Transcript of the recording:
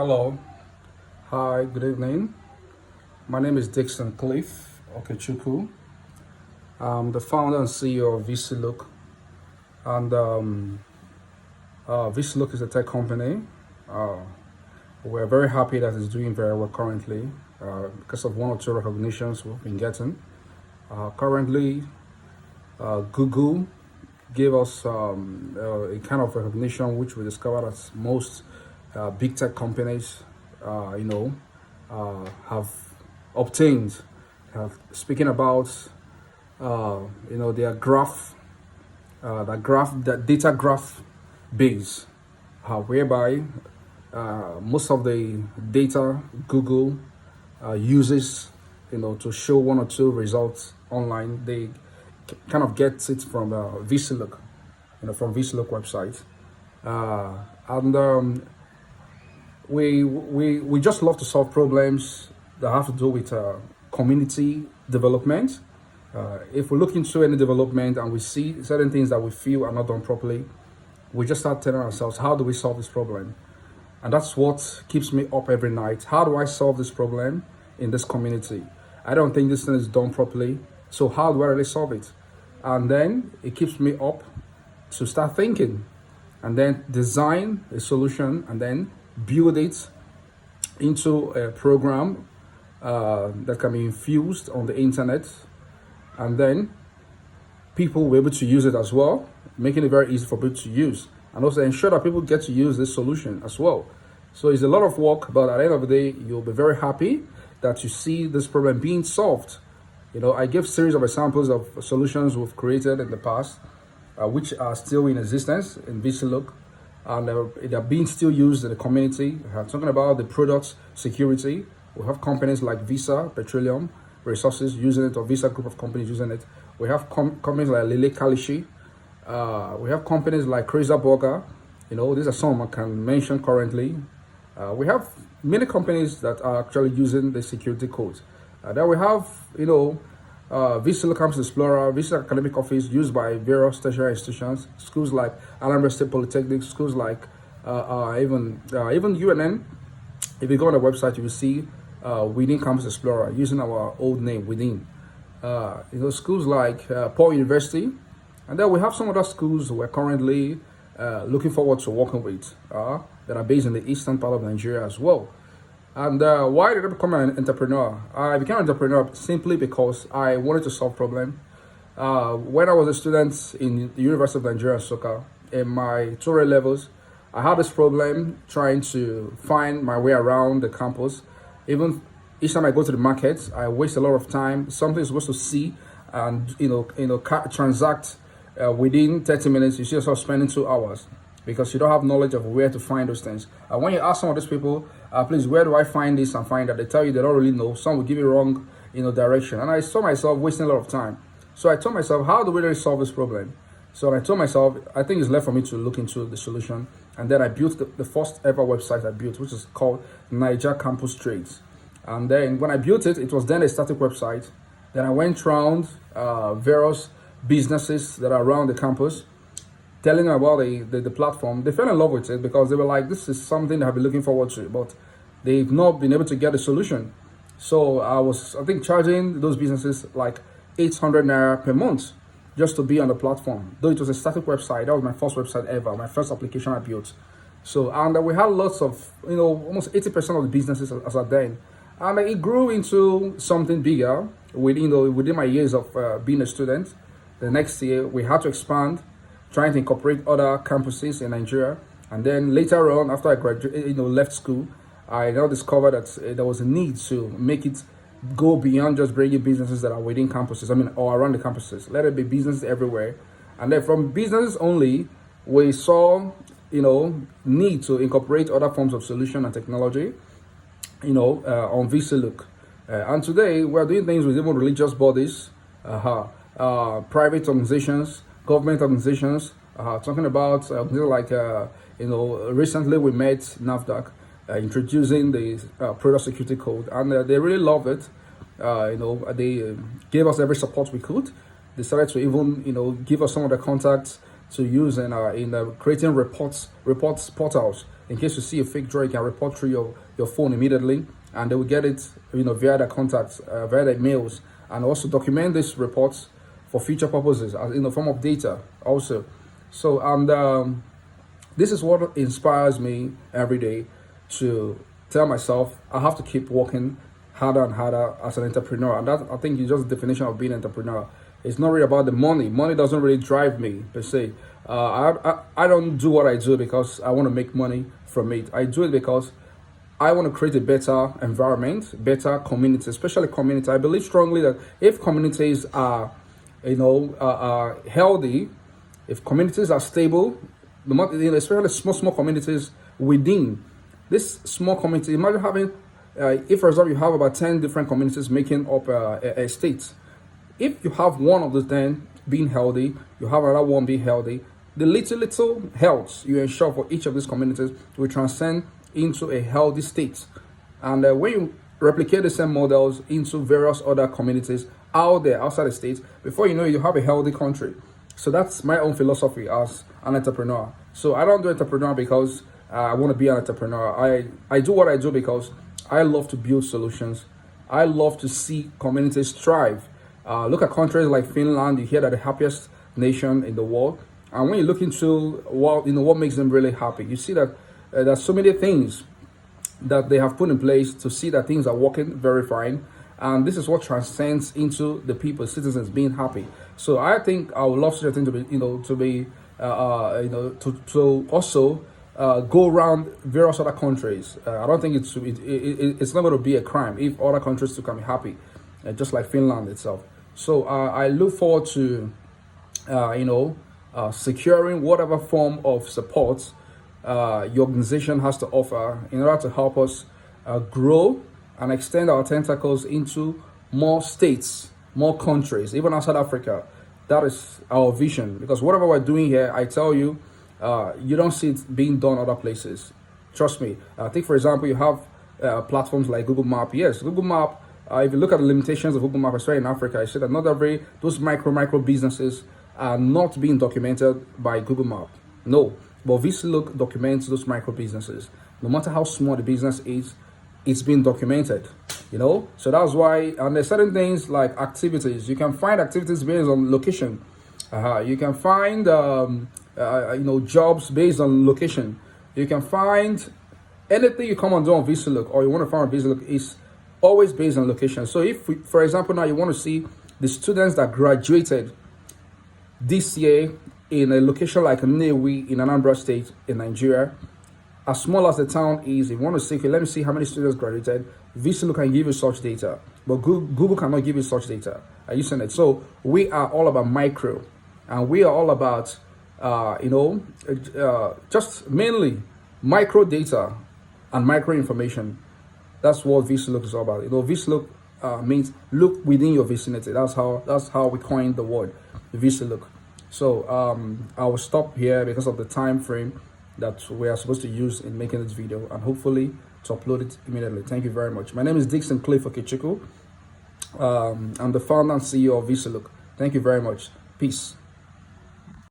Hello. Hi, good evening. My name is Dixon Cliff Okechukwu. I'm the founder and CEO of VCLook. And VCLook is a tech company. Uh, we're very happy that it's doing very well currently because of one or two recognitions we've been getting. Currently, Google gave us a kind of recognition which we discovered that most big tech companies, have obtained. Speaking about, their graph, that data graph base, whereby most of the data Google uses, to show one or two results online, they kind of get it from VCLook, from VCLook website, and we just love to solve problems that have to do with community development. If we look into any development and we see certain things that we feel are not done properly, we just start telling ourselves, how do we solve this problem? And that's what keeps me up every night. How do I solve this problem in this community? I don't think this thing is done properly. So how do I really solve it? And then it keeps me up to start thinking and then design a solution and then build it into a program that can be infused on the internet, and then people will be able to use it as well, making it very easy for people to use, and also ensure that people get to use this solution as well. So it's a lot of work, but at the end of the day, you'll be very happy that you see this problem being solved. I give series of examples of solutions we've created in the past, which are still in existence in VCLook, and they're being still used in the community. I'm talking about the products security. We have companies like Visa Petroleum Resources using it, or Visa Group of companies using it. We have companies like Lele Kalishi. We have companies like Crazy Burger. These are some I can mention currently. We have many companies that are actually using the security codes. Then we have, VCLook Campus Explorer, Visa Academic Office used by various tertiary institutions, schools like Anambra State Polytechnic, schools like even UNN. If you go on the website, you will see Within Campus Explorer using our old name, Within. Schools like Paul University. And then we have some other schools we're currently looking forward to working with that are based in the eastern part of Nigeria as well. And why did I become an entrepreneur? I became an entrepreneur simply because I wanted to solve problems. When I was a student in the University of Nigeria, Soka, in my tutorial levels, I had this problem trying to find my way around the campus. Even each time I go to the market, I waste a lot of time. Something is supposed to see and transact within 30 minutes. You see yourself spending 2 hours because you don't have knowledge of where to find those things. And when you ask some of those people, please, where do I find this and find that? They tell you they don't really know. Some will give you wrong, direction. And I saw myself wasting a lot of time. So I told myself, how do we really solve this problem? So I told myself, I think it's left for me to look into the solution. And then I built the first ever website I built, which is called Niger Campus Trades. And then when I built it, it was then a static website. Then I went around various businesses that are around the campus, telling them about the platform. They fell in love with it because they were like, this is something I've been looking forward to, but they've not been able to get a solution. So I think, charging those businesses like 800 Naira per month just to be on the platform. Though it was a static website, that was my first website ever, my first application I built. So, and we had lots of, almost 80% of the businesses as at then. And it grew into something bigger within my years of being a student. The next year, we had to expand, trying to incorporate other campuses in Nigeria. And then later on, after I graduated, left school, I now discovered that there was a need to make it go beyond just bringing businesses that are within campuses, or around the campuses. Let it be businesses everywhere. And then from businesses only, we saw, need to incorporate other forms of solution and technology, on VCLook. And today, we're doing things with even religious bodies, private organizations, government organizations, talking about recently we met NAFDAC introducing the product security code, and they really love it. They gave us every support we could. They started to even give us some of the contacts to use in creating reports portals. In case you see a fake draw, you can report through your phone immediately, and they will get it, via their contacts, via their mails, and also document these reports for future purposes in the form of data also. So, and this is what inspires me every day to tell myself I have to keep working harder and harder as an entrepreneur. And that, I think, is just the definition of being an entrepreneur. It's not really about the money. Money doesn't really drive me per se. I don't do what I do because I want to make money from it. I do it because I want to create a better environment, better community, especially community. I believe strongly that if communities are, healthy, if communities are stable, especially small communities within this small community. Imagine having, if for example you have about 10 different communities making up a state. If you have one of the 10 being healthy, you have another one being healthy, the little health you ensure for each of these communities will transcend into a healthy state. And when you replicate the same models into various other communities out there, outside the state, before you know it, you have a healthy country. So that's my own philosophy as an entrepreneur. So I don't do entrepreneur because I want to be an entrepreneur. I do what I do because I love to build solutions. I love to see communities thrive. Look at countries like Finland. You hear that the happiest nation in the world. And when you look into what makes them really happy, you see that there's so many things that they have put in place to see that things are working very fine. And this is what transcends into the people, citizens being happy. So I think I would love such a thing to be, to also go around various other countries. I don't think it's not going to be a crime if other countries to come happy, just like Finland itself. So I look forward to, securing whatever form of support your organization has to offer in order to help us grow and extend our tentacles into more states, more countries, even outside Africa. That is our vision. Because whatever we're doing here, I tell you, you don't see it being done other places. Trust me. I think, for example, you have platforms like Google Map. Yes, Google Map, if you look at the limitations of Google Map, especially in Africa, I said that not every, those micro businesses are not being documented by Google Map. No, but VisiLook documents those micro businesses. No matter how small the business is, it's been documented, So that's why, and there's certain things like activities. You can find activities based on location. You can find, jobs based on location. You can find anything you come and do on VisiLook or you want to find on VisiLook is always based on location. So if, for example, now you want to see the students that graduated this year in a location like Nnewi in Anambra State in Nigeria, as small as the town is, if you want to see, okay, let me see how many students graduated, VisiLook can give you such data, but Google cannot give you such data. Are you seeing it? So we are all about micro, and we are all about, just mainly micro data and micro information. That's what VisiLook is all about. VisiLook means look within your vicinity. That's how we coined the word VisiLook. So I will stop here because of the time frame that we are supposed to use in making this video, and hopefully to upload it immediately. Thank you very much. My name is Dixon Cliff Okechukwu. I'm the founder and CEO of VisiLook. Thank you very much. Peace.